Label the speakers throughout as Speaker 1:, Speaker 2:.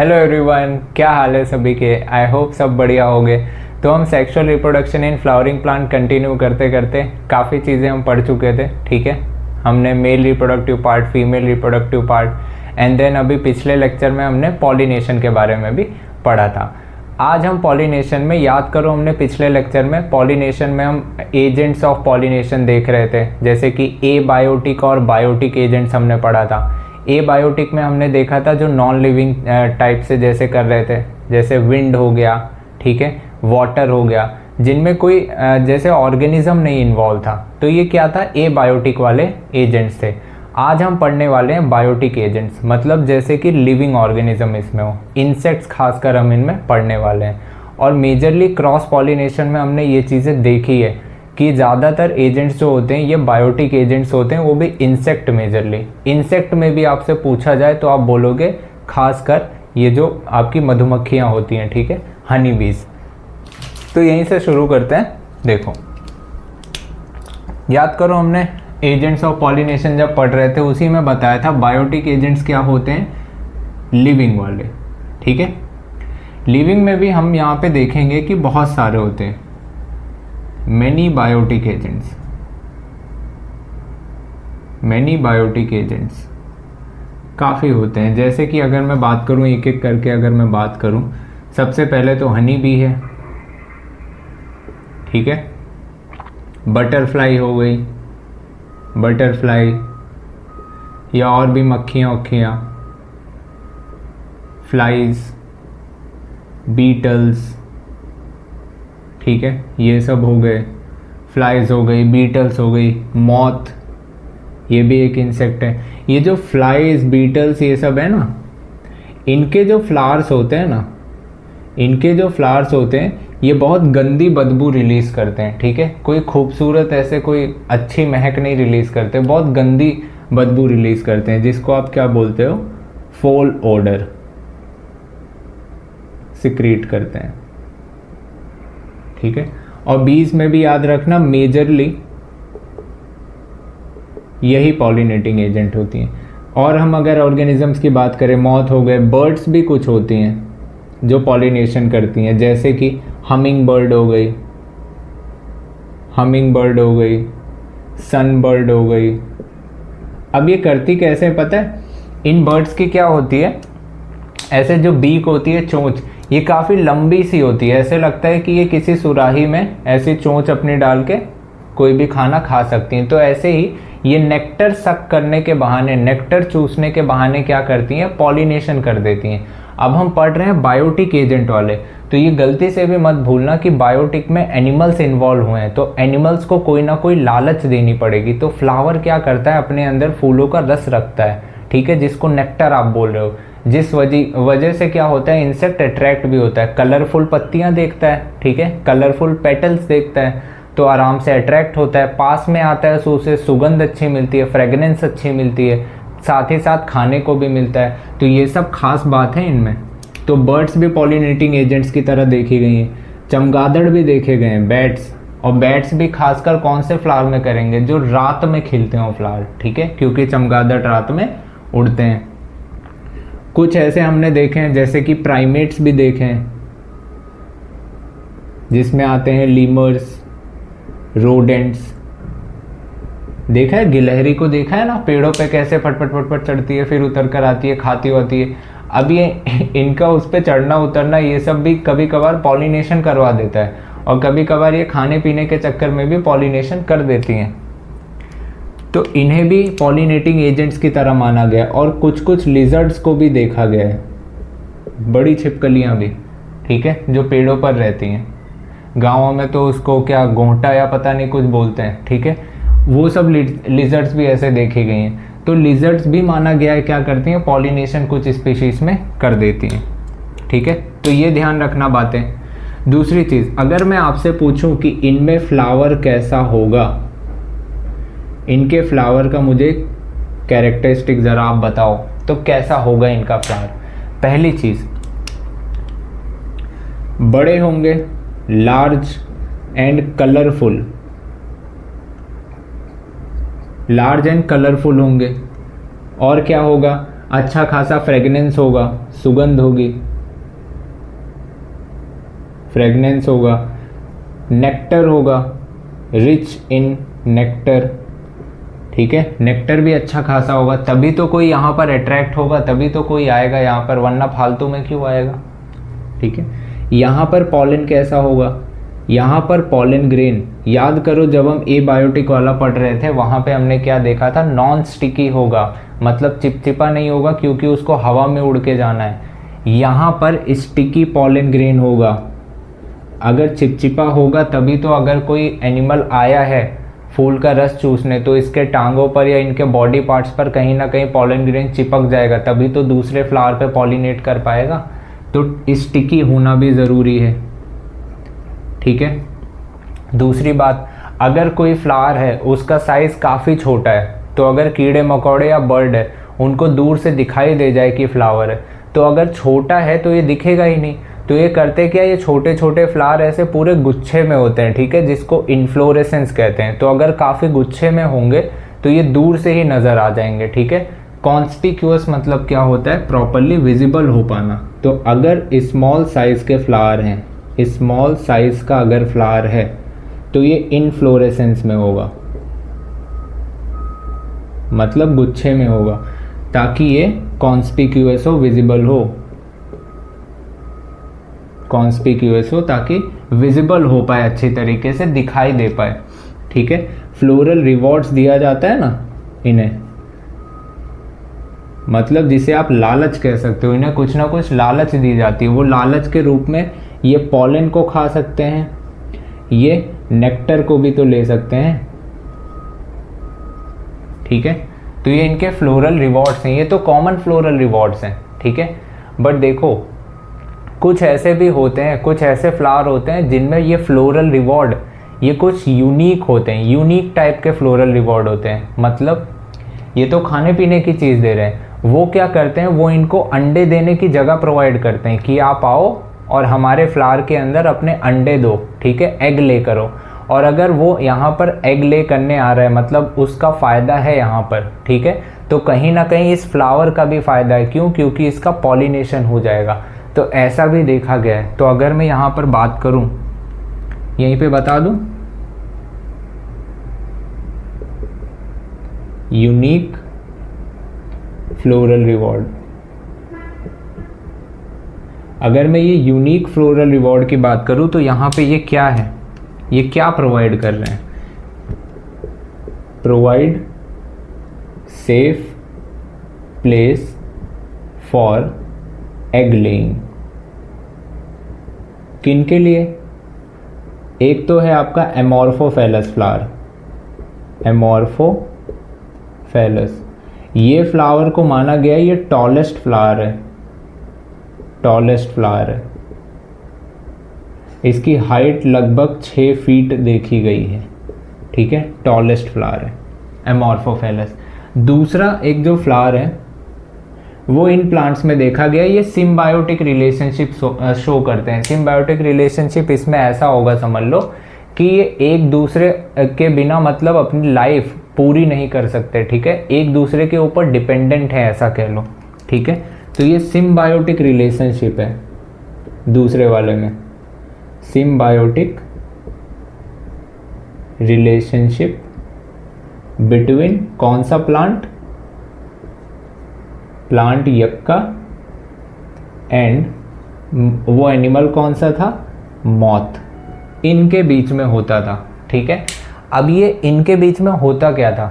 Speaker 1: Hello everyone, क्या हाल है सभी के। आई होप सब बढ़िया होंगे। तो हम sexual reproduction in flowering plant continue करते करते काफ़ी चीज़ें हम पढ़ चुके थे। ठीक है, हमने male reproductive part, female reproductive part and then अभी पिछले लेक्चर में हमने पॉलिनेशन के बारे में भी पढ़ा था। आज हम पॉलिनेशन में, याद करो हमने पिछले लेक्चर में पॉलिनेशन में हम एजेंट्स ऑफ पॉलिनेशन देख रहे थे, जैसे कि एबायोटिक और बायोटिक एजेंट्स हमने पढ़ा था। एबायोटिक में हमने देखा था जो नॉन लिविंग टाइप से जैसे कर रहे थे, जैसे विंड हो गया, ठीक है, वाटर हो गया, जिनमें कोई जैसे ऑर्गेनिज्म नहीं इन्वॉल्व था। तो ये क्या था, एबायोटिक वाले एजेंट्स थे। आज हम पढ़ने वाले हैं बायोटिक एजेंट्स, मतलब जैसे कि लिविंग ऑर्गेनिज्म इसमें हो, इंसेक्ट्स खासकर हम इनमें पढ़ने वाले हैं। और मेजरली क्रॉस पॉलिनेशन में हमने ये चीज़ें देखी है कि ज़्यादातर एजेंट्स जो होते हैं ये बायोटिक एजेंट्स होते हैं, वो भी इंसेक्ट मेजरली। इंसेक्ट में भी आपसे पूछा जाए तो आप बोलोगे खासकर ये जो आपकी मधुमक्खियाँ होती हैं, ठीक है, हनी बीज। तो यहीं से शुरू करते हैं। देखो, याद करो हमने एजेंट्स ऑफ पॉलिनेशन जब पढ़ रहे थे उसी में बताया था बायोटिक एजेंट्स क्या होते हैं, लिविंग वाले। ठीक है, लिविंग में भी हम यहाँ पे देखेंगे कि बहुत सारे होते हैं, many biotic agents. Many biotic agents काफ़ी होते हैं। जैसे कि अगर मैं बात करूँ एक एक करके, अगर मैं बात करूँ, सबसे पहले तो हनी बी है, ठीक है, बटरफ्लाई हो गई, बटरफ्लाई या और भी मक्खियाँ वक्खियाँ, फ्लाइज, बीटल्स, ठीक है, ये सब हो गए। फ्लाइज हो गई, बीटल्स हो गई, मॉथ, ये भी एक इंसेक्ट है। ये जो फ्लाइज, बीटल्स, ये सब है ना, इनके जो फ्लावर्स होते हैं ना, इनके जो फ्लावर्स होते हैं ये बहुत गंदी बदबू रिलीज़ करते हैं। ठीक है, कोई खूबसूरत ऐसे कोई अच्छी महक नहीं रिलीज़ करते, बहुत गंदी बदबू रिलीज़ करते हैं, जिसको आप क्या बोलते हो, फोल ओडर सिक्रीट करते हैं। ठीक है, और बीज में भी याद रखना मेजरली यही पॉलिनेटिंग एजेंट होती हैं। और हम अगर ऑर्गेनिजम्स की बात करें, मॉथ हो गए, बर्ड्स भी कुछ होती हैं जो पॉलिनेशन करती हैं, जैसे कि हमिंग बर्ड हो गई, हमिंग बर्ड हो गई, सन बर्ड हो गई। अब ये करती कैसे पता है, इन बर्ड्स की क्या होती है, ऐसे जो बीक होती है, चोंच, ये काफ़ी लंबी सी होती है, ऐसे लगता है कि ये किसी सुराही में ऐसी चोंच अपनी डाल के कोई भी खाना खा सकती हैं। तो ऐसे ही ये नेक्टर सक करने के बहाने, नेक्टर चूसने के बहाने क्या करती हैं, पॉलिनेशन कर देती हैं। अब हम पढ़ रहे हैं बायोटिक एजेंट वाले, तो ये गलती से भी मत भूलना कि बायोटिक में एनिमल्स इन्वॉल्व हुए हैं, तो एनिमल्स को कोई ना कोई लालच देनी पड़ेगी। तो फ्लावर क्या करता है, अपने अंदर फूलों का रस रखता है, ठीक है, जिसको नेक्टर आप बोल रहे हो, जिस वजह से क्या होता है, इंसेक्ट अट्रैक्ट भी होता है। कलरफुल पत्तियां देखता है, ठीक है, कलरफुल पेटल्स देखता है तो आराम से अट्रैक्ट होता है, पास में आता है तो उसे सुगंध अच्छी मिलती है, फ्रेगनेंस अच्छी मिलती है, साथ ही साथ खाने को भी मिलता है। तो ये सब खास बात है इनमें। तो बर्ड्स भी पॉलिनेटिंग एजेंट्स की तरह देखी गई हैं, चमगादड़ भी देखे गए हैं, बैट्स। और बैट्स भी खासकर कौन से फ्लावर में करेंगे, जो रात में खिलते हो फ्लावर, ठीक है, क्योंकि चमगादड़ रात में उड़ते हैं। कुछ ऐसे हमने देखे हैं जैसे कि प्राइमेट्स भी देखे हैं, जिसमें आते हैं लीमर्स, रोडेंट्स। देखा है, गिलहरी को देखा है ना, पेड़ों पे कैसे फटफट फटफट चढ़ती है, फिर उतर कर आती है, खाती होती है। अब ये इनका उस पर चढ़ना उतरना ये सब भी कभी कभार पॉलिनेशन करवा देता है, और कभी कभार ये खाने पीने के चक्कर में भी पॉलिनेशन कर देती हैं। तो इन्हें भी पॉलिनेटिंग एजेंट्स की तरह माना गया। और कुछ कुछ लिजर्ड्स को भी देखा गया है, बड़ी छिपकलियाँ भी, ठीक है, जो पेड़ों पर रहती हैं। गाँवों में तो उसको क्या गोंटा या पता नहीं कुछ बोलते हैं, ठीक है, वो सब लिजर्ड्स भी ऐसे देखे गए हैं। तो लिजर्ड्स भी माना गया है क्या करती हैं, पॉलिनेशन कुछ स्पीशीज में कर देती हैं। ठीक है, तो ये ध्यान रखना बातें। दूसरी चीज़, अगर मैं आपसे पूछूं कि इनमें फ्लावर कैसा होगा, इनके फ्लावर का मुझे कैरेक्टरिस्टिक ज़रा आप बताओ, तो कैसा होगा इनका फ्लावर। पहली चीज़, बड़े होंगे, large and colourful, large and colourful होंगे। और क्या होगा, अच्छा खासा फ्रेगनेंस होगा, सुगंध होगी, फ्रेगनेंस होगा, नेक्टर होगा, रिच इन नेक्टर, ठीक है, नेक्टर भी अच्छा खासा होगा, तभी तो कोई यहाँ पर अट्रैक्ट होगा, तभी तो कोई आएगा यहाँ पर, वरना फालतू में क्यों आएगा, ठीक है। यहाँ पर पॉलन कैसा होगा, यहाँ पर पॉलन ग्रेन, याद करो जब हम एबायोटिक वाला पढ़ रहे थे वहाँ पे हमने क्या देखा था, नॉन स्टिकी होगा, मतलब चिपचिपा नहीं होगा क्योंकि उसको हवा में उड़ के जाना है। यहाँ पर स्टिकी पॉलन ग्रेन होगा, अगर चिपचिपा होगा तभी तो अगर कोई एनिमल आया है फूल का रस चूसने तो इसके टांगों पर या इनके बॉडी पार्ट्स पर कहीं ना कहीं पॉलन ग्रेन चिपक जाएगा, तभी तो दूसरे फ्लावर पे पॉलिनेट कर पाएगा, तो स्टिकी होना भी ज़रूरी है, ठीक है। दूसरी बात, अगर कोई फ्लावर है उसका साइज़ काफ़ी छोटा है, तो अगर कीड़े मकोड़े या बर्ड है उनको दूर से दिखाई दे जाए कि फ्लावर है, तो अगर छोटा है तो ये दिखेगा ही नहीं, तो ये करते क्या, ये छोटे छोटे फ्लावर ऐसे पूरे गुच्छे में होते हैं, ठीक है, जिसको इन्फ्लोरेसेंस कहते हैं, तो अगर काफ़ी गुच्छे में होंगे तो ये दूर से ही नज़र आ जाएंगे, ठीक है। कॉन्स्पिक्यूअस मतलब क्या होता है, प्रॉपरली विजिबल हो पाना, तो अगर स्मॉल साइज़ के फ्लावर हैं, स्मॉल साइज़ का अगर फ्लावर है तो ये इनफ्लोरेसेंस में होगा, मतलब गुच्छे में होगा, ताकि ये कॉन्स्पिक्यूअस हो, विजिबल हो, कॉन्स्पिक्यूअस हो ताकि विजिबल हो पाए, अच्छी तरीके से दिखाई दे पाए, ठीक है। फ्लोरल रिवॉर्ड्स दिया जाता है ना इन्हें, मतलब जिसे आप लालच कह सकते हो, इन्हें कुछ ना कुछ लालच दी जाती है, वो लालच के रूप में ये पॉलन को खा सकते हैं, ये नेक्टर को भी तो ले सकते हैं, ठीक है। तो ये इनके फ्लोरल रिवॉर्ड्स हैं, ये तो कॉमन फ्लोरल रिवॉर्ड्स हैं, ठीक है। बट देखो कुछ ऐसे भी होते हैं, कुछ ऐसे फ्लावर होते हैं जिनमें ये फ्लोरल रिवॉर्ड ये कुछ यूनिक होते हैं, यूनिक टाइप के फ्लोरल रिवॉर्ड होते हैं, मतलब ये तो खाने पीने की चीज़ दे रहे हैं, वो क्या करते हैं, वो इनको अंडे देने की जगह प्रोवाइड करते हैं कि आप आओ और हमारे फ्लावर के अंदर अपने अंडे दो, ठीक है, एग ले करो, और अगर वो यहाँ पर एग ले करने आ रहा है मतलब उसका फ़ायदा है यहाँ पर, ठीक है, तो कहीं ना कहीं इस फ्लावर का भी फ़ायदा है, क्यों, क्योंकि इसका पॉलिनेशन हो जाएगा, तो ऐसा भी देखा गया है। तो अगर मैं यहाँ पर बात करूँ, यहीं पे बता दूँ, यूनिक फ्लोरल रिवॉर्ड, अगर मैं ये यूनिक फ्लोरल रिवॉर्ड की बात करूँ तो यहाँ पे ये क्या है, ये क्या प्रोवाइड कर रहे हैं, provide safe place for egg laying, किन के लिए, एक तो है आपका एमॉर्फोफेलस फ्लावर, एमॉर्फोफेलस, ये फ्लावर को माना गया ये टॉलेस्ट फ्लावर है, टॉलेस्ट फ्लावर है, इसकी हाइट लगभग 6 फीट देखी गई है, ठीक है, टॉलेस्ट फ्लावर है एमॉर्फोफेलस। दूसरा एक जो फ्लावर है वो इन प्लांट्स में देखा गया, ये सिम्बायोटिक रिलेशनशिप शो करते हैं। सिम्बायोटिक रिलेशनशिप इसमें ऐसा होगा, समझ लो कि ये एक दूसरे के बिना मतलब अपनी लाइफ पूरी नहीं कर सकते, ठीक है, एक दूसरे के ऊपर डिपेंडेंट है, ऐसा कह लो, ठीक है। तो ये सिम्बायोटिक रिलेशनशिप है दूसरे वाले में, सिम्बायोटिक रिलेशनशिप बिटवीन कौन सा प्लांट, प्लांट यक्का एंड वो एनिमल कौन सा था, मॉथ, इनके बीच में होता था, ठीक है। अब ये इनके बीच में होता क्या था,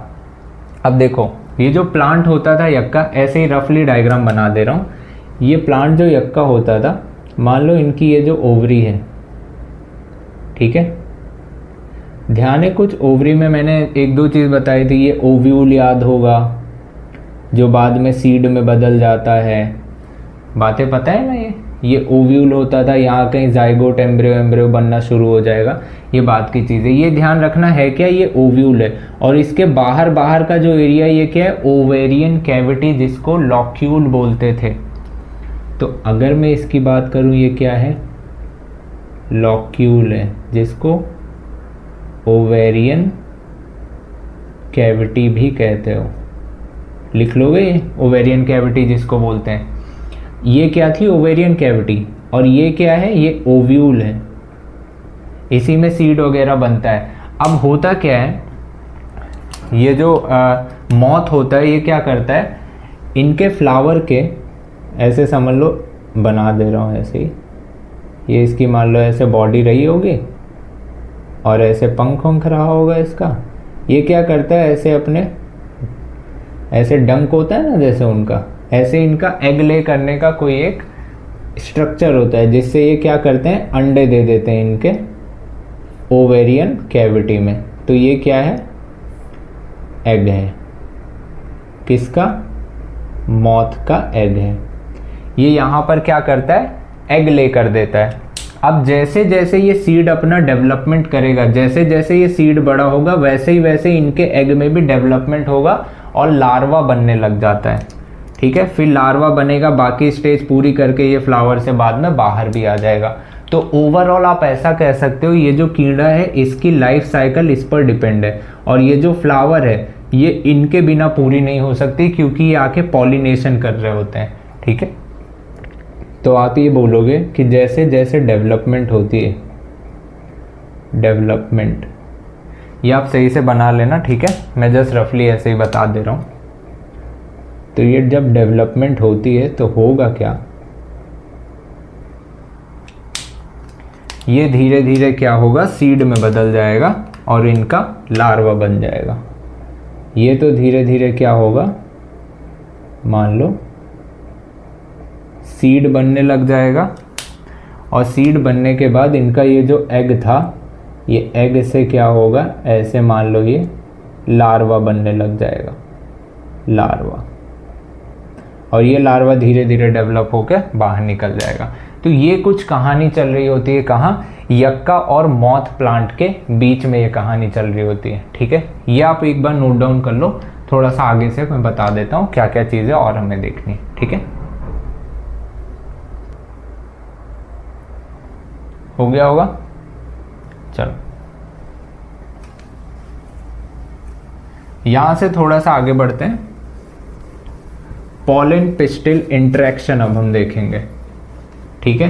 Speaker 1: अब देखो ये जो प्लांट होता था यक्का, ऐसे ही रफली डायग्राम बना दे रहा हूँ, ये प्लांट जो यक्का होता था, मान लो इनकी ये जो ओवरी है, ठीक है, ध्यान है कुछ ओवरी में मैंने एक दो चीज़ बताई थी, ये ओव्यूल याद होगा जो बाद में सीड में बदल जाता है, बातें पता है ना, ये ओव्यूल होता था, यहाँ कहीं जाइगोट एम्ब्रियो एम्ब्रियो बनना शुरू हो जाएगा, ये बात की चीज़ है, ये ध्यान रखना है क्या, ये ओव्यूल है, और इसके बाहर बाहर का जो एरिया ये क्या है, ओवेरियन कैविटी, जिसको लॉक्यूल बोलते थे। तो अगर मैं इसकी बात करूँ, ये क्या है, लॉक्यूल है, जिसको ओवेरियन कैविटी भी कहते हो, लिख लोगे ये ओवेरियन कैविटी जिसको बोलते हैं। ये क्या थी? Ovarian cavity. और ये क्या है? ये ओव्यूल है, इसी में सीड वगैरह बनता है। अब होता क्या है, ये जो मॉथ होता है ये क्या करता है, इनके फ्लावर के ऐसे समझ लो, बना दे रहा हूँ ऐसे ही, ये इसकी मान लो ऐसे बॉडी रही होगी और ऐसे पंख वंख रहा होगा इसका। ये क्या करता है, ऐसे अपने ऐसे डंक होता है ना जैसे उनका, ऐसे इनका एग ले करने का कोई एक स्ट्रक्चर होता है, जिससे ये क्या करते हैं, अंडे दे देते हैं इनके ओवेरियन कैविटी में। तो ये क्या है? एग है। किसका? मॉथ का एग है। ये यहाँ पर क्या करता है, एग ले कर देता है। अब जैसे जैसे ये सीड अपना डेवलपमेंट करेगा, जैसे जैसे ये सीड बड़ा होगा, वैसे ही वैसे इनके एग में भी डेवलपमेंट होगा और लार्वा बनने लग जाता है। ठीक है, फिर लार्वा बनेगा, बाकी स्टेज पूरी करके ये फ्लावर से बाद में बाहर भी आ जाएगा। तो ओवरऑल आप ऐसा कह सकते हो, ये जो कीड़ा है इसकी लाइफ साइकिल इस पर डिपेंड है, और ये जो फ्लावर है ये इनके बिना पूरी नहीं हो सकती, क्योंकि ये आके पॉलिनेशन कर रहे होते हैं। ठीक है, तो आप ये बोलोगे कि जैसे जैसे डेवलपमेंट होती है, डेवलपमेंट, ये आप सही से बना लेना। ठीक है, मैं जस्ट रफली ऐसे ही बता दे रहा हूँ। तो ये जब डेवलपमेंट होती है तो होगा क्या, ये धीरे धीरे क्या होगा, सीड में बदल जाएगा और इनका लार्वा बन जाएगा। ये तो धीरे धीरे क्या होगा, मान लो सीड बनने लग जाएगा, और सीड बनने के बाद इनका ये जो एग था, ये एग से क्या होगा, ऐसे मान लो ये लार्वा बनने लग जाएगा, लार्वा। और ये लार्वा धीरे धीरे डेवलप होकर बाहर निकल जाएगा। तो ये कुछ कहानी चल रही होती है कहाँ, यक्का और मॉथ प्लांट के बीच में ये कहानी चल रही होती है। ठीक है, ये आप एक बार नोट डाउन कर लो, थोड़ा सा आगे से मैं बता देता हूँ क्या क्या चीज़ें और हमें देखनी। ठीक है, हो गया होगा। चलो यहां से थोड़ा सा आगे बढ़ते हैं। पॉलन पिस्टिल इंटरेक्शन अब हम देखेंगे। ठीक है,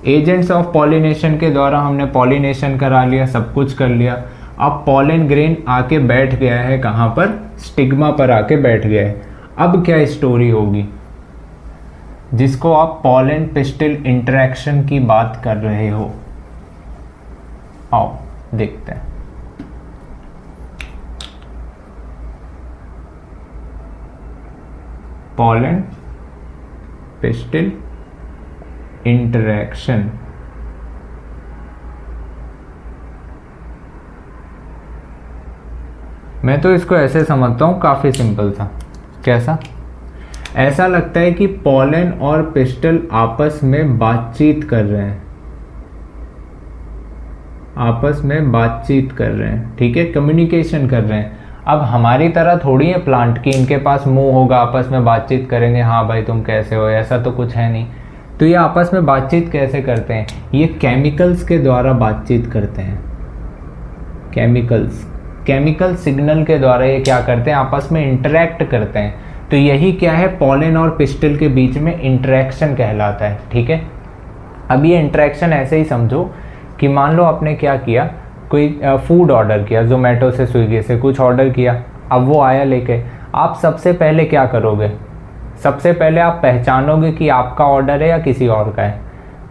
Speaker 1: एजेंट्स ऑफ पॉलिनेशन के द्वारा हमने पॉलिनेशन करा लिया, सब कुछ कर लिया। अब पॉलन ग्रेन आके बैठ गया है कहाँ पर, स्टिग्मा पर आके बैठ गया है। अब क्या स्टोरी होगी, जिसको आप पॉलन पिस्टिल इंटरेक्शन की बात कर रहे हो। आओ देखते हैं। पॉलन पिस्टिल इंटरेक्शन, मैं तो इसको ऐसे समझता हूँ, काफ़ी सिंपल था। कैसा? ऐसा लगता है कि पॉलन और पिस्टल आपस में बातचीत कर रहे हैं, आपस में बातचीत कर रहे हैं। ठीक है, कम्युनिकेशन कर रहे हैं। अब हमारी तरह थोड़ी है प्लांट की, इनके पास मुंह होगा, आपस में बातचीत करेंगे, हाँ भाई तुम कैसे हो, ऐसा तो कुछ है नहीं। तो ये आपस में बातचीत कैसे करते हैं, ये केमिकल्स के द्वारा बातचीत करते हैं। केमिकल्स, केमिकल सिग्नल के द्वारा ये क्या करते हैं, आपस में इंटरेक्ट करते हैं। तो यही क्या है, पॉलन और पिस्टल के बीच में इंटरेक्शन कहलाता है। ठीक है, अब ये इंटरेक्शन ऐसे ही समझो कि मान लो आपने क्या किया, कोई फूड ऑर्डर किया, जोमेटो से, स्विगी से कुछ ऑर्डर किया। अब वो आया लेके, आप सबसे पहले क्या करोगे, सबसे पहले आप पहचानोगे कि आपका ऑर्डर है या किसी और का है।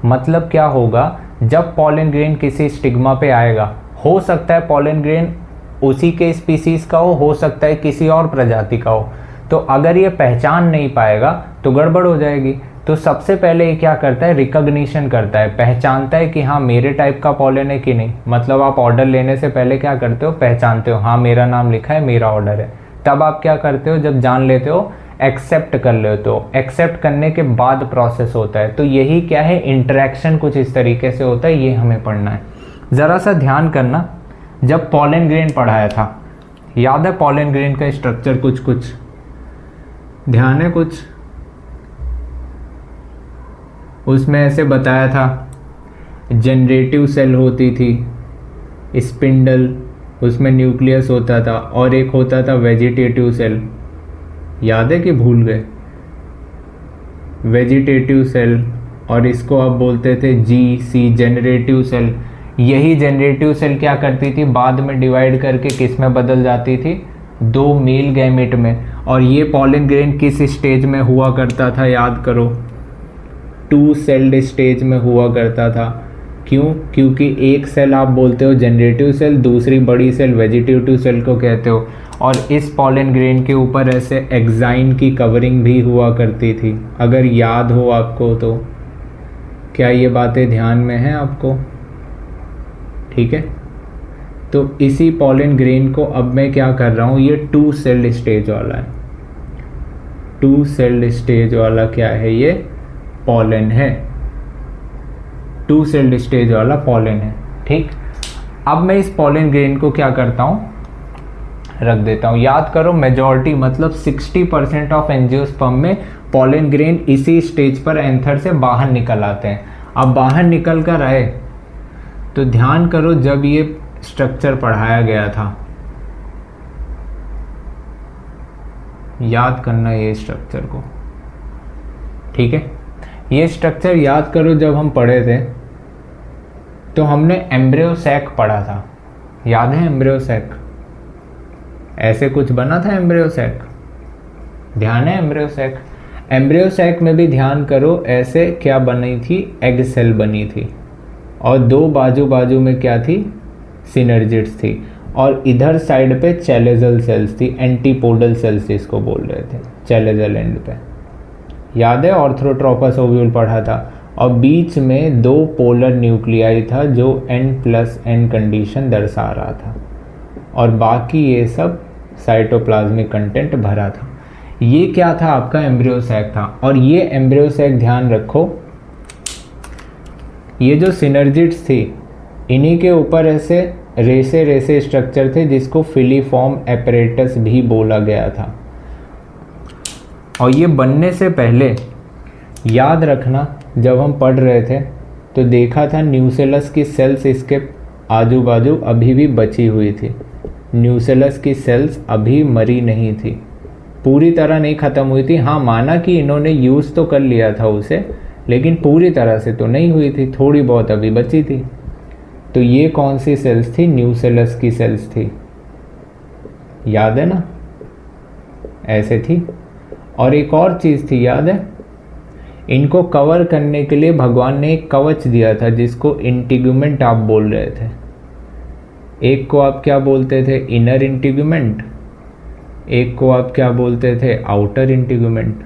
Speaker 1: मतलब क्या होगा, जब पॉलन ग्रेन किसी स्टिग्मा पे आएगा, हो सकता है पॉलन ग्रेन उसी के स्पीसीज का हो सकता है किसी और प्रजाति का हो। तो अगर ये पहचान नहीं पाएगा तो गड़बड़ हो जाएगी। तो सबसे पहले ये क्या करता है, रिकॉग्निशन करता है, पहचानता है कि हाँ मेरे टाइप का पॉलन है कि नहीं। मतलब आप ऑर्डर लेने से पहले क्या करते हो, पहचानते हो, हाँ मेरा नाम लिखा है, मेरा ऑर्डर है। तब आप क्या करते हो, जब जान लेते हो, एक्सेप्ट कर लेते हो। एक्सेप्ट करने के बाद प्रोसेस होता है। तो यही क्या है, इंटरेक्शन कुछ इस तरीके से होता है, ये हमें पढ़ना है। ज़रा सा ध्यान करना, जब पॉलन ग्रेन पढ़ाया था, याद है पॉलन ग्रेन का स्ट्रक्चर कुछ ध्यान है, कुछ उसमें ऐसे बताया था, जनरेटिव सेल होती थी, स्पिंडल, उसमें न्यूक्लियस होता था, और एक होता था वेजिटेटिव सेल, याद है कि भूल गए? वेजिटेटिव सेल, और इसको अब बोलते थे GC, जनरेटिव सेल। यही जनरेटिव सेल क्या करती थी, बाद में डिवाइड करके किस में बदल जाती थी, 2 मेल गैमेट में। और ये पॉलन ग्रेन किस स्टेज में हुआ करता था, याद करो, 2 सेल्ड स्टेज में हुआ करता था। क्यों? क्योंकि एक सेल आप बोलते हो जनरेटिव सेल, दूसरी बड़ी सेल वेजिटेटिव सेल को कहते हो। और इस पॉलन ग्रेन के ऊपर ऐसे एक्साइन की कवरिंग भी हुआ करती थी, अगर याद हो आपको तो। क्या ये बातें ध्यान में हैं आपको? ठीक है, तो इसी पॉलन ग्रेन को अब मैं क्या कर रहा हूँ, ये 2 सेल्ड स्टेज वाला है। 2 सेल्ड स्टेज वाला क्या है, ये पॉलन है। 2 सेल्ड स्टेज वाला पॉलन है। ठीक, अब मैं इस पॉलन ग्रेन को क्या करता हूँ, रख देता हूँ। याद करो, मेजॉरिटी मतलब 60% ऑफ एंजियोस्पर्म में पॉलन ग्रेन इसी स्टेज पर एंथर से बाहर निकल आते हैं। अब बाहर निकल कर आए तो ध्यान करो, जब ये स्ट्रक्चर पढ़ाया गया था, याद करना ये स्ट्रक्चर को, ठीक है। ये स्ट्रक्चर याद करो, जब हम पढ़े थे तो हमने एम्ब्रियो सैक पढ़ा था, याद है? एम्ब्रियो सैक ऐसे कुछ बना था, एम्ब्रियो सैक, ध्यान है? एम्ब्रियो सैक, एम्ब्रियो सैक में भी ध्यान करो, ऐसे क्या बनी थी, एग सेल बनी थी, और 2 बाजू बाजू में क्या थी, सिनर्जिड्स थी, और इधर साइड पे चैलेजल सेल्स थी, एंटीपोडल सेल्स जिसको बोल रहे थे, चैलेजल एंड पे, याद है? ऑर्थोट्रोपस ओव्यूल पढ़ा था। और बीच में 2 पोलर न्यूक्लियाई था जो N+N कंडीशन दर्शा रहा था, और बाकी ये सब साइटोप्लाज्मिक कंटेंट भरा था। ये क्या था, आपका एम्ब्रियो सैक था। और ये एम्ब्रियो सैक, ध्यान रखो, ये जो सिनर्जिड्स थी, इन्हीं के ऊपर ऐसे रेसे रेसे स्ट्रक्चर थे जिसको फिलीफॉर्म एपरेटस भी बोला गया था। और ये बनने से पहले याद रखना, जब हम पढ़ रहे थे तो देखा था न्यूसेलस की सेल्स इसके आजू बाजू अभी भी बची हुई थी। न्यूसेलस की सेल्स अभी मरी नहीं थी, पूरी तरह नहीं ख़त्म हुई थी। हाँ, माना कि इन्होंने यूज़ तो कर लिया था उसे, लेकिन पूरी तरह से तो नहीं हुई थी, थोड़ी बहुत अभी बची थी। तो ये कौन सी सेल्स थी, न्यूसेलस की सेल्स थी, याद है ना? ऐसे थी। और एक और चीज़ थी, याद है? इनको कवर करने के लिए भगवान ने एक कवच दिया था जिसको इंटीग्यूमेंट आप बोल रहे थे। एक को आप क्या बोलते थे, इनर इंटीग्यूमेंट, एक को आप क्या बोलते थे, आउटर इंटीग्यूमेंट।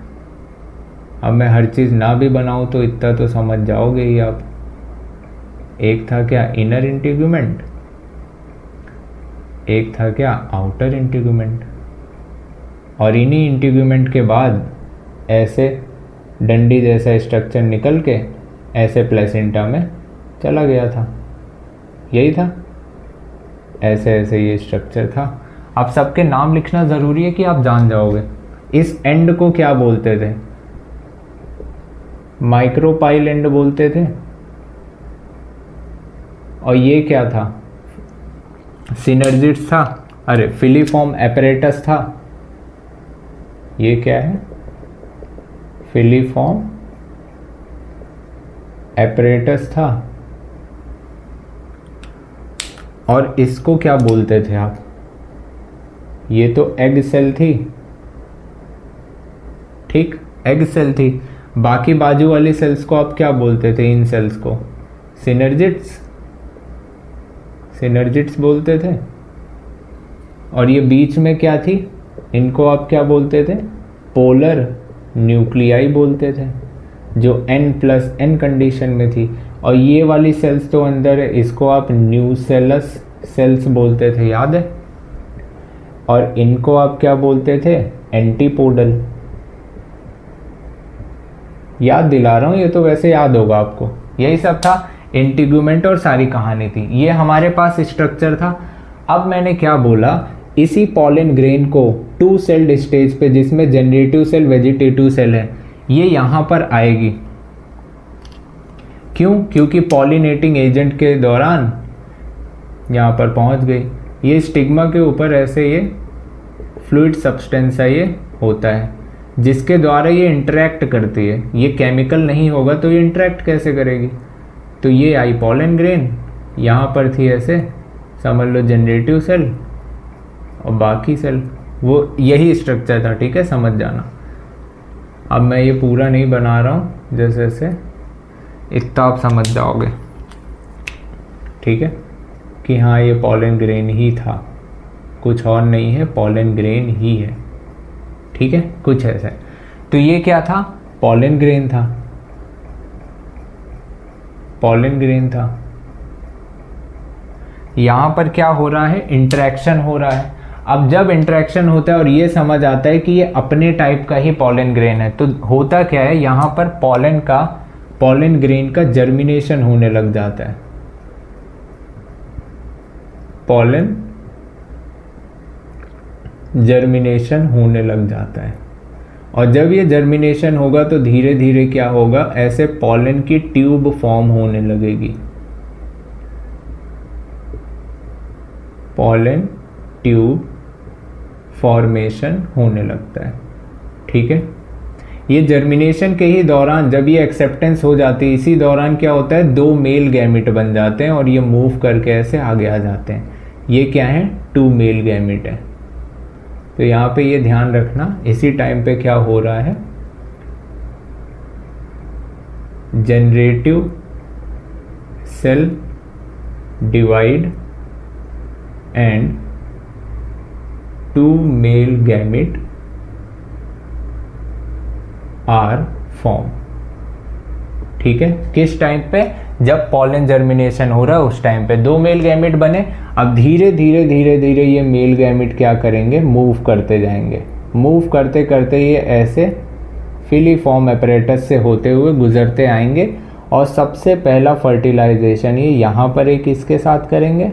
Speaker 1: अब मैं हर चीज़ ना भी बनाऊँ तो इतना तो समझ जाओगे ही आप। एक था क्या, इनर इंटीग्यूमेंट, एक था क्या, आउटर इंटीग्यूमेंट। और इन्हीं इंटीग्यूमेंट के बाद ऐसे डंडी जैसा स्ट्रक्चर निकल के ऐसे प्लेसेंटा में चला गया था, यही था। ऐसे ऐसे ये स्ट्रक्चर था। अब सबके नाम लिखना ज़रूरी है कि आप जान जाओगे। इस एंड को क्या बोलते थे, माइक्रोपाइल एंड बोलते थे। और ये क्या था, सिनर्जिड्स था, अरे फिलीफॉर्म एपरेटस था। ये क्या है, फिलीफॉर्म एपरेटस था। और इसको क्या बोलते थे आप, ये तो एग सेल थी, ठीक, एग सेल थी। बाकी बाजू वाली सेल्स को आप क्या बोलते थे, इन सेल्स को सिनर्जिड्स, सिनर्जिड्स बोलते थे। और ये बीच में क्या थी, इनको आप क्या बोलते थे, पोलर न्यूक्लियाई बोलते थे, जो N+N कंडीशन में थी। और ये वाली सेल्स तो अंदर है, इसको आप न्यूसेलस सेल्स बोलते थे, याद है? और इनको आप क्या बोलते थे, एंटीपोडल। याद दिला रहा हूँ, ये तो वैसे याद होगा आपको। यही सब था, इंटीग्यूमेंट और सारी कहानी थी। ये हमारे पास स्ट्रक्चर था। अब मैंने क्या बोला, इसी पॉलन ग्रेन को 2 सेल्ड स्टेज पे, जिसमें जनरेटिव सेल वेजिटेटिव सेल है, ये यहाँ पर आएगी। क्यों? क्योंकि पॉलिनेटिंग एजेंट के दौरान यहाँ पर पहुँच गई। ये स्टिग्मा के ऊपर ऐसे ये फ्लूइड सब्सटेंस है, ये होता है जिसके द्वारा ये इंटरेक्ट करती है। ये केमिकल नहीं होगा तो ये इंटरेक्ट कैसे करेगी? तो ये आई पॉलन ग्रेन, यहाँ पर थी ऐसे समझ लो जनरेटिव सेल और बाकी सेल, वो यही स्ट्रक्चर था। ठीक है, समझ जाना। अब मैं ये पूरा नहीं बना रहा हूँ, जैसे जैसे इतना आप समझ जाओगे। ठीक है कि हाँ ये पॉलन ग्रेन ही था, कुछ और नहीं है, पॉलन ग्रेन ही है। ठीक है, कुछ ऐसा है। तो ये क्या था? पॉलन ग्रेन था, पॉलन ग्रेन था। यहाँ पर क्या हो रहा है? इंटरेक्शन हो रहा है। अब जब इंटरेक्शन होता है और ये समझ आता है कि ये अपने टाइप का ही पॉलन ग्रेन है, तो होता क्या है, यहाँ पर पॉलन ग्रेन का जर्मिनेशन होने लग जाता है। पॉलन जर्मिनेशन होने लग जाता है, और जब ये जर्मिनेशन होगा तो धीरे धीरे क्या होगा, ऐसे पॉलन की ट्यूब फॉर्म होने लगेगी। पॉलन ट्यूब फॉर्मेशन होने लगता है। ठीक है, ये जर्मिनेशन के ही दौरान जब ये एक्सेप्टेंस हो जाती है, इसी दौरान क्या होता है, 2 मेल गैमिट बन जाते हैं और ये मूव करके ऐसे आगे आ जाते हैं। ये क्या है? 2 मेल गैमिट है। तो यहाँ पे ये ध्यान रखना, इसी टाइम पे क्या हो रहा है, generative cell divide and 2 male gamete are form. ठीक है, किस टाइम पे? जब पॉलन जर्मिनेशन हो रहा है उस टाइम पे 2 मेल गैमिट बने। अब धीरे धीरे धीरे धीरे ये मेल गैमिट क्या करेंगे, मूव करते जाएंगे। मूव करते करते ये ऐसे फिलीफॉर्म एपरेटस से होते हुए गुजरते आएंगे और सबसे पहला फर्टिलाइजेशन ये यहाँ पर एक इसके साथ करेंगे,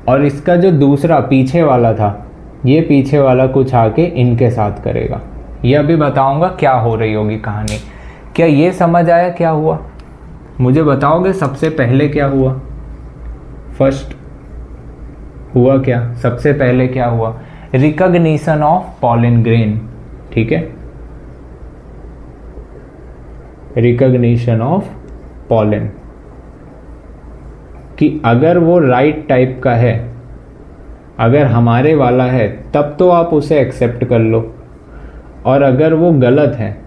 Speaker 1: और इसका जो दूसरा पीछे वाला था, ये पीछे वाला कुछ आके इनके साथ करेगा। ये अभी बताऊंगा क्या हो रही होगी कहानी। क्या ये समझ आया क्या हुआ? मुझे बताओगे सबसे पहले क्या हुआ? फर्स्ट हुआ क्या? सबसे पहले क्या हुआ? Recognition of pollen grain. ठीक है, रिकॉग्निशन ऑफ पॉलन, कि अगर वो राइट टाइप का है, अगर हमारे वाला है तब तो आप उसे एक्सेप्ट कर लो, और अगर वो गलत है,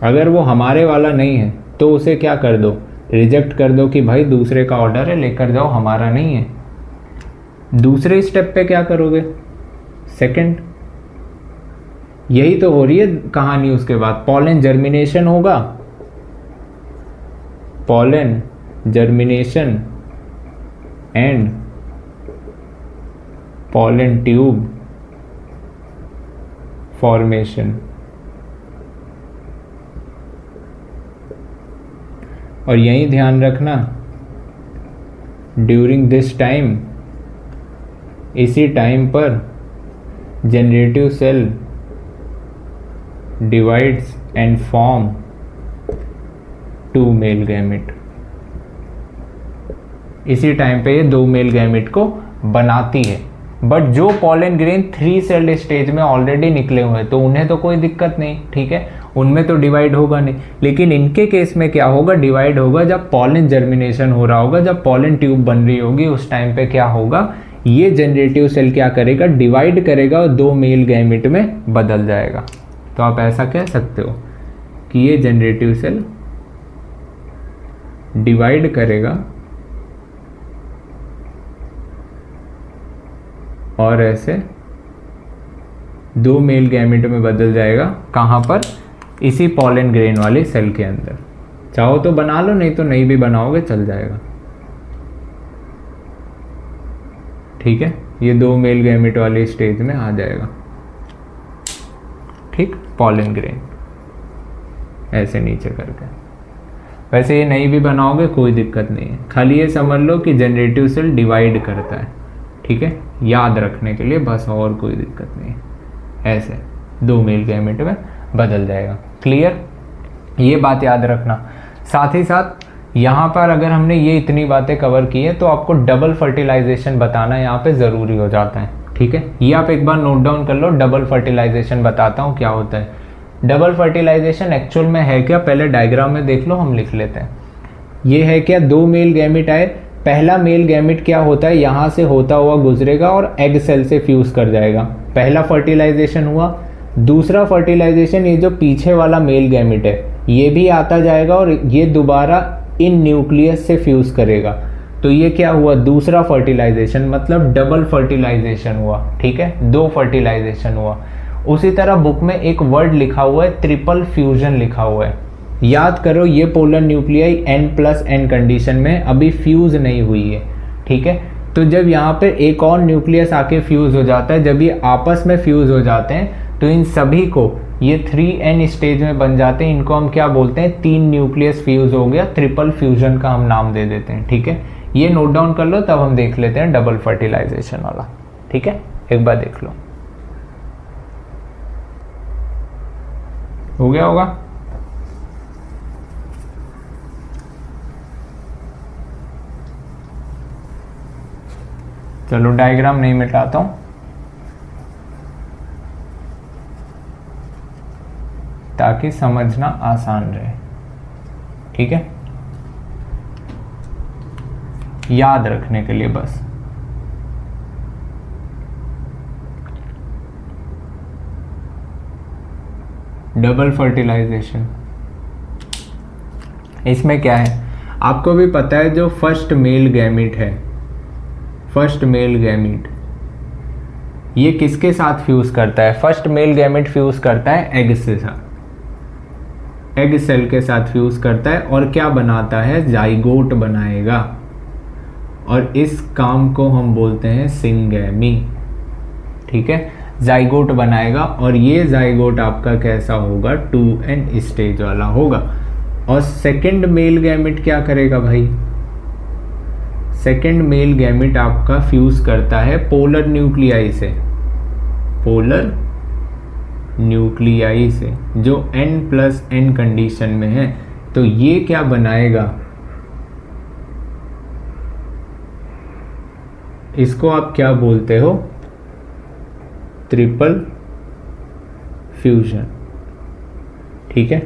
Speaker 1: अगर वो हमारे वाला नहीं है तो उसे क्या कर दो, रिजेक्ट कर दो कि भाई दूसरे का ऑर्डर है, लेकर जाओ, हमारा नहीं है। दूसरे स्टेप पे क्या करोगे? सेकंड। यही तो हो रही है कहानी। उसके बाद पॉलन जर्मिनेशन होगा, pollen germination and pollen tube formation. और यही ध्यान रखना, ड्यूरिंग दिस टाइम, इसी टाइम पर generative cell divides and form 2 male gamete. इसी टाइम पे ये 2 मेल गैमेट को बनाती है। बट जो पॉलन ग्रेन 3 सेल्ड स्टेज में ऑलरेडी निकले हुए हैं तो उन्हें तो कोई दिक्कत नहीं, ठीक है, उनमें तो डिवाइड होगा नहीं। लेकिन इनके केस में क्या होगा, डिवाइड होगा जब पॉलन जर्मिनेशन हो रहा होगा, जब पॉलन ट्यूब बन रही होगी, उस टाइम पे क्या होगा, ये जनरेटिव सेल क्या करेगा, डिवाइड करेगा और 2 मेल गैमेट में बदल जाएगा। तो आप ऐसा कह सकते हो कि ये जनरेटिव सेल डिवाइड करेगा और ऐसे 2 मेल गैमेट में बदल जाएगा। कहाँ पर? इसी पॉलन ग्रेन वाले सेल के अंदर। चाहो तो बना लो, नहीं तो नहीं भी बनाओगे चल जाएगा। ठीक है, ये 2 मेल गैमेट वाले स्टेज में आ जाएगा। ठीक, पॉलन ग्रेन ऐसे नीचे करके। वैसे ये नहीं भी बनाओगे कोई दिक्कत नहीं है, खाली ये समझ लो कि जनरेटिव सेल डिवाइड करता है। ठीक है, याद रखने के लिए बस, और कोई दिक्कत नहीं है। ऐसे 2 मेल गैमेट में बदल जाएगा। क्लियर? ये बात याद रखना। साथ ही साथ यहाँ पर अगर हमने ये इतनी बातें कवर की है तो आपको डबल फर्टिलाइजेशन बताना यहाँ पे ज़रूरी हो जाता है। ठीक है, ये आप एक बार नोट डाउन कर लो। डबल फर्टिलाइजेशन बताता हूँ क्या होता है। डबल फर्टिलाइजेशन एक्चुअल में है क्या, पहले डायग्राम में देख लो, हम लिख लेते हैं। ये है क्या, दो मेल गैमिट आए, पहला मेल गैमिट क्या होता है, यहाँ से होता हुआ गुजरेगा और एग सेल से फ्यूज कर जाएगा, पहला फर्टिलाइजेशन हुआ। दूसरा फर्टिलाइजेशन, ये जो पीछे वाला मेल गैमिट है ये भी आता जाएगा और ये दोबारा इन न्यूक्लियस से फ्यूज करेगा, तो ये क्या हुआ, दूसरा फर्टिलाइजेशन, मतलब डबल फर्टिलाइजेशन हुआ। ठीक है, दो फर्टिलाइजेशन हुआ। उसी तरह बुक में एक वर्ड लिखा हुआ है, ट्रिपल फ्यूजन लिखा हुआ है। याद करो, ये पोलर न्यूक्लियाई n+n कंडीशन में अभी फ्यूज नहीं हुई है। ठीक है, तो जब यहाँ पे एक और न्यूक्लियस आके फ्यूज हो जाता है, जब ये आपस में फ्यूज हो जाते हैं तो इन सभी को ये 3n स्टेज में बन जाते हैं। इनको हम क्या बोलते हैं, 3 न्यूक्लियस फ्यूज हो गया, ट्रिपल फ्यूजन का हम नाम दे देते हैं। ठीक है, ये नोट डाउन कर लो, तब हम देख लेते हैं डबल फर्टिलाइजेशन वाला। ठीक है, एक बार देख लो, हो गया होगा। चलो डायग्राम नहीं मिटाता हूं ताकि समझना आसान रहे। ठीक है, याद रखने के लिए बस। डबल फर्टिलाइजेशन, इसमें क्या है, आपको भी पता है, जो फर्स्ट मेल गैमिट है, फर्स्ट मेल गैमिट ये किसके साथ फ्यूज करता है, फर्स्ट मेल गैमिट फ्यूज करता है एग से साथ, एग सेल के साथ फ्यूज करता है और क्या बनाता है, जाइगोट बनाएगा, और इस काम को हम बोलते हैं सिंगैमी। ठीक है, जाइगोट बनाएगा और ये जाइगोट आपका कैसा होगा, 2n स्टेज वाला होगा। और सेकंड मेल गैमिट क्या करेगा भाई, सेकंड मेल गैमिट आपका फ्यूज करता है पोलर न्यूक्लियाई से, पोलर न्यूक्लियाई से, जो n+n कंडीशन में है। तो ये क्या बनाएगा, इसको आप क्या बोलते हो, ट्रिपल फ्यूजन। ठीक है,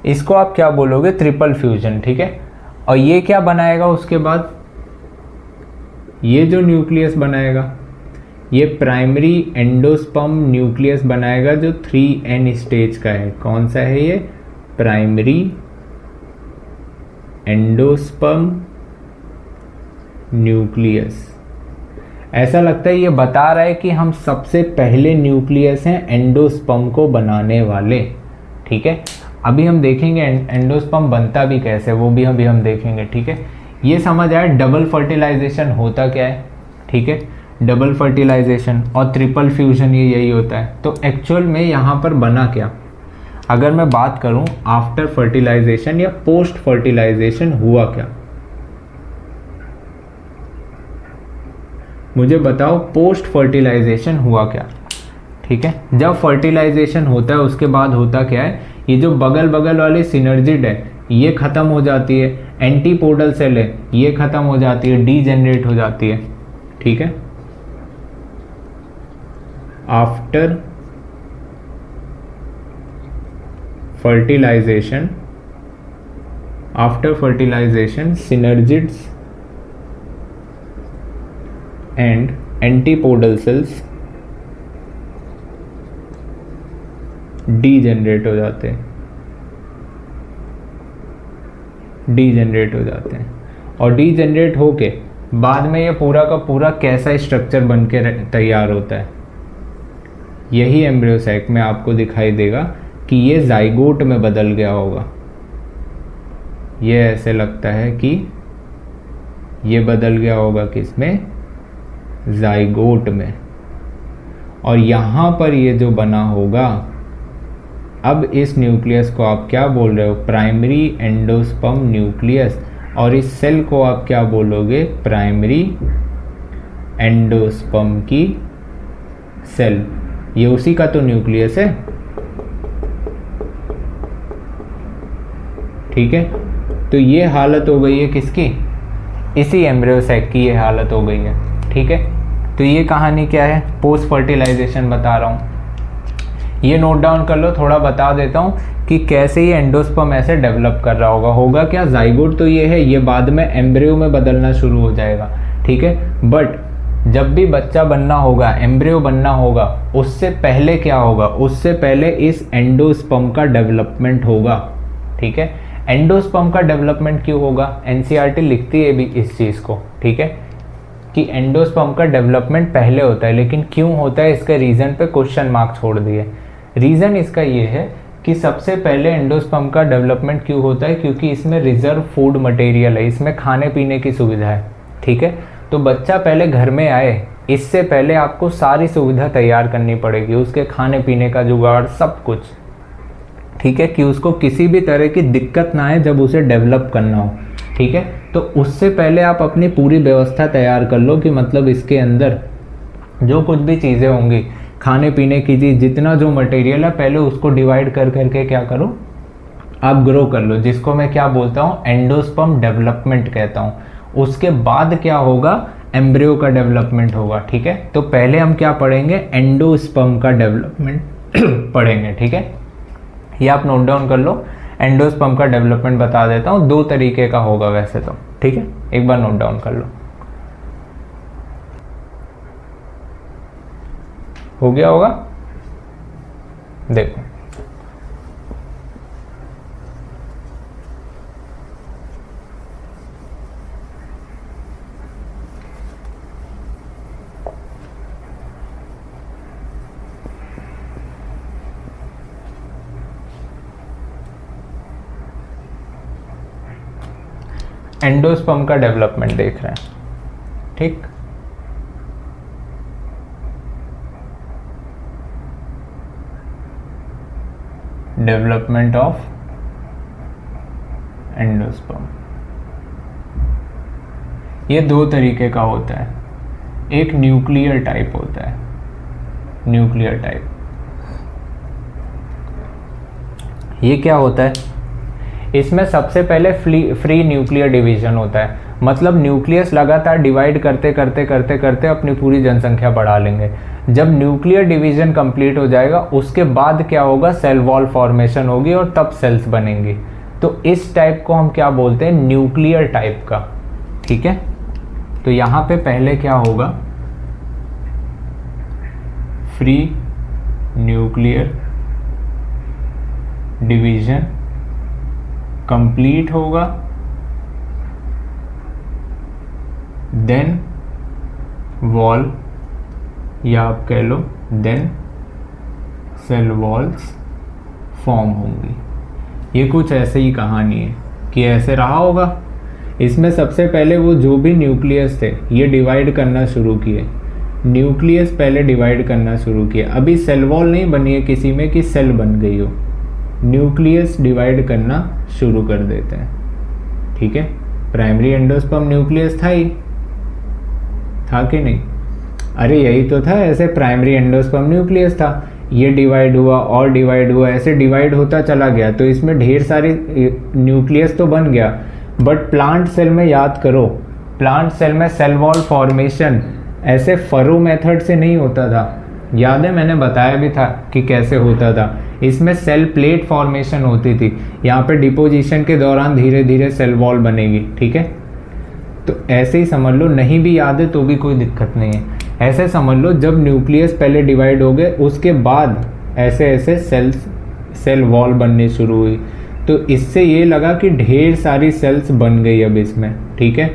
Speaker 1: इसको आप क्या बोलोगे, ट्रिपल फ्यूजन। ठीक है, और ये क्या बनाएगा उसके बाद, ये जो न्यूक्लियस बनाएगा ये प्राइमरी एंडोस्पर्म न्यूक्लियस बनाएगा, जो 3n स्टेज का है। कौन सा है ये, प्राइमरी एंडोस्पर्म न्यूक्लियस। ऐसा लगता है ये बता रहा है कि हम सबसे पहले न्यूक्लियस हैं एंडोस्पर्म को बनाने वाले। ठीक है, अभी हम देखेंगे एंडोस्पर्म बनता भी कैसे, वो भी अभी हम देखेंगे। ठीक है, ये समझ आया डबल फर्टिलाइजेशन होता क्या है। ठीक है, डबल फर्टिलाइजेशन और ट्रिपल फ्यूजन ये यही होता है। तो एक्चुअल में यहाँ पर बना क्या, अगर मैं बात करूँ आफ्टर फर्टिलाइजेशन या पोस्ट फर्टिलाइजेशन हुआ क्या, मुझे बताओ पोस्ट फर्टिलाइजेशन हुआ क्या। ठीक है, जब फर्टिलाइजेशन होता है उसके बाद होता क्या है, ये जो बगल बगल वाली सिनर्जिड है ये खत्म हो जाती है, एंटीपोडल सेल है ये खत्म हो जाती है, डीजेनरेट हो जाती है। ठीक है, after fertilisation, after fertilisation synergids and antipodal cells degenerate हो जाते हैं, डीजेनरेट हो जाते हैं। और डीजेनरेट होके बाद में ये पूरा का पूरा कैसा स्ट्रक्चर बन के तैयार होता है, यही एम्ब्रियो सैक में आपको दिखाई देगा कि ये जाइगोट में बदल गया होगा। ये ऐसे लगता है कि ये बदल गया होगा किसमें, जाइगोट में। और यहाँ पर ये जो बना होगा, अब इस न्यूक्लियस को आप क्या बोल रहे हो, प्राइमरी एंडोस्पर्म न्यूक्लियस, और इस सेल को आप क्या बोलोगे, प्राइमरी एंडोस्पर्म की सेल। ये उसी का तो न्यूक्लियस है। ठीक है, तो ये हालत हो गई है किसकी, इसी एम्ब्रियो सैक की ये हालत हो गई है। ठीक है, तो ये कहानी क्या है, पोस्ट फर्टिलाइजेशन बता रहा हूँ। ये नोट डाउन कर लो, थोड़ा बता देता हूँ कि कैसे ये एंडोस्पर्म ऐसे डेवलप कर रहा होगा क्या, जाइगोट तो ये है, ये बाद में एम्ब्रियो में बदलना शुरू हो जाएगा, ठीक है। बट जब भी बच्चा बनना होगा, एम्ब्रियो बनना होगा, उससे पहले क्या होगा, उससे पहले इस एंडोस्पर्म का डेवलपमेंट होगा, ठीक है। एंडोस्पर्म का डेवलपमेंट क्यों होगा, एनसीईआरटी लिखती है भी इस चीज़ को, ठीक है, कि एंडोस्पर्म का डेवलपमेंट पहले होता है, लेकिन क्यों होता है इसके रीज़न पे क्वेश्चन मार्क छोड़ दिए। रीज़न इसका ये है कि सबसे पहले एंडोस्पर्म का डेवलपमेंट क्यों होता है, क्योंकि इसमें रिजर्व फूड मटेरियल है, इसमें खाने पीने की सुविधा है, ठीक है। तो बच्चा पहले घर में आए, इससे पहले आपको सारी सुविधा तैयार करनी पड़ेगी, उसके खाने पीने का जुगाड़, सब कुछ, ठीक है, कि उसको किसी भी तरह की दिक्कत ना आए जब उसे डेवलप करना हो, ठीक है। तो उससे पहले आप अपनी पूरी व्यवस्था तैयार कर लो कि मतलब इसके अंदर जो कुछ भी चीज़ें होंगी, खाने पीने की चीज़, जितना जो मटेरियल है, पहले उसको डिवाइड कर करके क्या करो, आप ग्रो कर लो, जिसको मैं क्या बोलता हूँ, एंडोस्पर्म डेवलपमेंट कहता हूँ। उसके बाद क्या होगा, एम्ब्रियो का डेवलपमेंट होगा, ठीक है। तो पहले हम क्या पढ़ेंगे, एंडोस्पर्म का डेवलपमेंट पढ़ेंगे, ठीक है। ये आप नोट डाउन कर लो। एंडोस्पर्म का डेवलपमेंट बता देता हूँ, 2 तरीके का होगा वैसे तो, ठीक है, एक बार नोट डाउन कर लो। हो गया होगा, देखो एंडोस्पर्म का डेवलपमेंट देख रहे हैं, ठीक। डेवलपमेंट ऑफ एंडोस्पर्म, ये 2 तरीके का होता है। एक न्यूक्लियर टाइप होता है, न्यूक्लियर टाइप, ये क्या होता है, इसमें सबसे पहले फ्री न्यूक्लियर डिवीजन होता है, मतलब न्यूक्लियस लगातार डिवाइड करते करते करते करते अपनी पूरी जनसंख्या बढ़ा लेंगे। जब न्यूक्लियर डिवीजन कंप्लीट हो जाएगा, उसके बाद क्या होगा, सेल वॉल फॉर्मेशन होगी और तब सेल्स बनेंगी। तो इस टाइप को हम क्या बोलते हैं, न्यूक्लियर टाइप का, ठीक है। तो यहाँ पे पहले क्या होगा, फ्री न्यूक्लियर डिवीजन कंप्लीट होगा, देन वॉल, या आप कह लो देन सेल वॉल्स फॉर्म होंगी। ये कुछ ऐसे ही कहानी है कि ऐसे रहा होगा। इसमें सबसे पहले वो जो भी न्यूक्लियस थे ये डिवाइड करना शुरू किए, न्यूक्लियस पहले डिवाइड करना शुरू किए। अभी सेल वॉल नहीं बनी है किसी में कि सेल बन गई हो, न्यूक्लियस डिवाइड करना शुरू कर देते हैं, ठीक है। प्राइमरी एंडोस्पर्म न्यूक्लियस था ही, था कि नहीं, अरे यही तो था, ऐसे प्राइमरी एंडोस्पर्म न्यूक्लियस था, ये डिवाइड हुआ और डिवाइड हुआ, ऐसे डिवाइड होता चला गया। तो इसमें ढेर सारी न्यूक्लियस तो बन गया, बट प्लांट सेल में याद करो, प्लांट सेल में सेल वॉल फॉर्मेशन ऐसे फरो मेथड से नहीं होता था, याद है मैंने बताया भी था कि कैसे होता था। इसमें सेल प्लेट फॉर्मेशन होती थी, यहाँ पे डिपोजिशन के दौरान धीरे धीरे सेल वॉल बनेगी, ठीक है। तो ऐसे ही समझ लो, नहीं भी याद है तो भी कोई दिक्कत नहीं है, ऐसे समझ लो जब न्यूक्लियस पहले डिवाइड हो गए उसके बाद ऐसे ऐसे सेल वॉल बननी शुरू हुई। तो इससे ये लगा कि ढेर सारी सेल्स बन गई अब इसमें, ठीक है।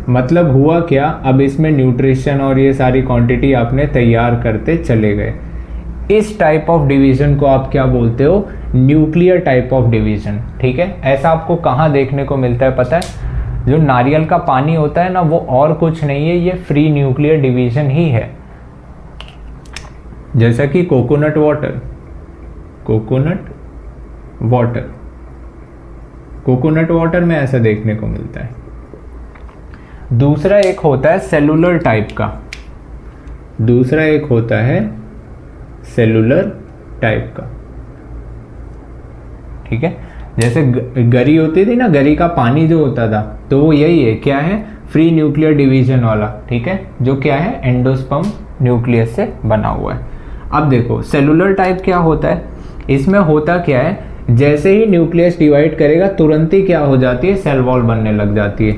Speaker 1: मतलब हुआ क्या, अब इसमें न्यूट्रिशन और ये सारी क्वांटिटी आपने तैयार करते चले गए। इस टाइप ऑफ डिवीजन को आप क्या बोलते हो, न्यूक्लियर टाइप ऑफ डिवीजन, ठीक है। ऐसा आपको कहाँ देखने को मिलता है पता है, जो नारियल का पानी होता है ना, वो और कुछ नहीं है, ये फ्री न्यूक्लियर डिवीजन ही है। जैसा कि कोकोनट वाटर, कोकोनट वाटर में ऐसा देखने को मिलता है। दूसरा एक होता है सेलुलर टाइप का, दूसरा एक होता है सेलुलर टाइप का, ठीक है। जैसे गरी होती थी ना, गरी का पानी जो होता था, तो वो यही है, क्या है, फ्री न्यूक्लियर डिवीजन वाला, ठीक है, जो क्या है एंडोस्पर्म न्यूक्लियस से बना हुआ है। अब देखो सेलुलर टाइप क्या होता है, इसमें होता क्या है, जैसे ही न्यूक्लियस डिवाइड करेगा तुरंत ही क्या हो जाती है, सेल वॉल बनने लग जाती है।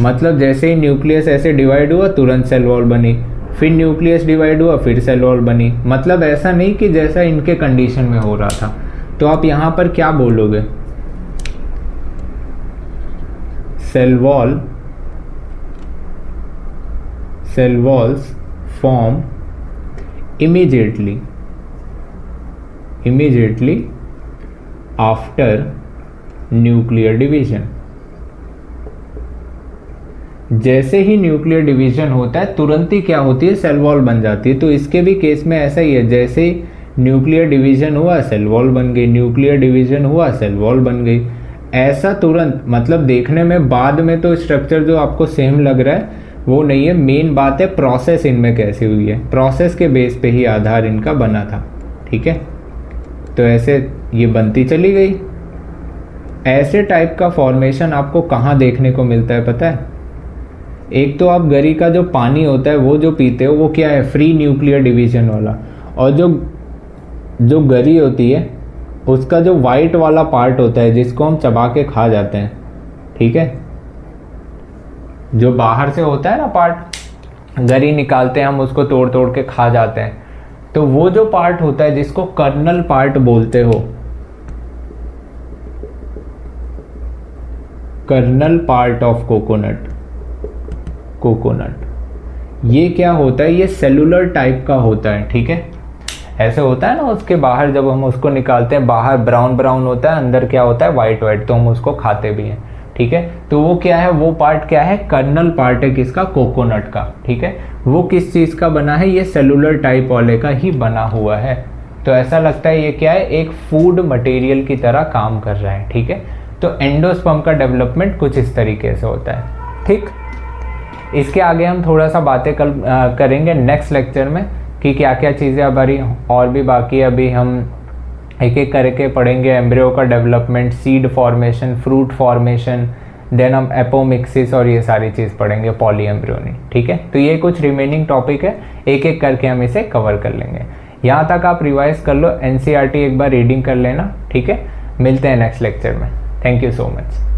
Speaker 1: मतलब जैसे ही न्यूक्लियस ऐसे डिवाइड हुआ तुरंत सेल वॉल बनी, फिर न्यूक्लियस डिवाइड हुआ फिर सेल वॉल बनी। मतलब ऐसा नहीं कि जैसा इनके कंडीशन में हो रहा था। तो आप यहाँ पर क्या बोलोगे, cell walls form immediately after nuclear division. जैसे ही न्यूक्लियर डिवीजन होता है तुरंत ही क्या होती है, सेल वॉल बन जाती है। तो इसके भी केस में ऐसा ही है, जैसे ही न्यूक्लियर डिवीजन हुआ सेल वॉल बन गई, न्यूक्लियर डिवीजन हुआ सेल वॉल बन गई। ऐसा तुरंत, मतलब देखने में बाद में तो स्ट्रक्चर जो आपको सेम लग रहा है वो नहीं है, मेन बात है प्रोसेस इनमें कैसे हुई है, प्रोसेस के बेस पे ही आधार इनका बना था, ठीक है। तो ऐसे ये बनती चली गई। ऐसे टाइप का फॉर्मेशन आपको कहाँ देखने को मिलता है पता है, एक तो आप गरी का जो पानी होता है वो जो पीते हो वो क्या है, फ्री न्यूक्लियर डिवीजन वाला, और जो गरी होती है उसका जो वाइट वाला पार्ट होता है जिसको हम चबा के खा जाते हैं, ठीक है, जो बाहर से होता है ना पार्ट, गरी निकालते हैं हम, उसको तोड़ तोड़ के खा जाते हैं, तो वो जो पार्ट होता है जिसको कर्नल पार्ट बोलते हो, कर्नल पार्ट ऑफ कोकोनट, ये क्या होता है, ये सेलुलर टाइप का होता है, ठीक है। ऐसे होता है ना, उसके बाहर जब हम उसको निकालते हैं बाहर ब्राउन ब्राउन होता है, अंदर क्या होता है वाइट वाइट, तो हम उसको खाते भी हैं, ठीक है। तो वो क्या है, वो पार्ट क्या है, कर्नल पार्ट है किसका, कोकोनट का, ठीक है। वो किस चीज़ का बना है, ये सेलुलर टाइप वाले का ही बना हुआ है। तो ऐसा लगता है ये क्या है, एक फूड मटेरियल की तरह काम कर रहा है, ठीक है। तो एंडोस्पर्म का डेवलपमेंट कुछ इस तरीके से होता है, ठीक। इसके आगे हम थोड़ा सा बातें करेंगे नेक्स्ट लेक्चर में कि क्या क्या चीज़ें हमारी और भी बाकी है। अभी हम एक एक करके पढ़ेंगे, एम्ब्रियो का development, seed formation, fruit formation, then हम एपोमिक्सिस और ये सारी चीज़ पढ़ेंगे, पॉली एम्ब्रियोनी, ठीक है। तो ये कुछ रिमेनिंग टॉपिक है, एक एक करके हम इसे कवर कर लेंगे। यहाँ तक आप रिवाइज कर लो, एनसीईआरटी एक बार रीडिंग कर लेना, ठीक है। मिलते हैं नेक्स्ट लेक्चर में। Thank you so much.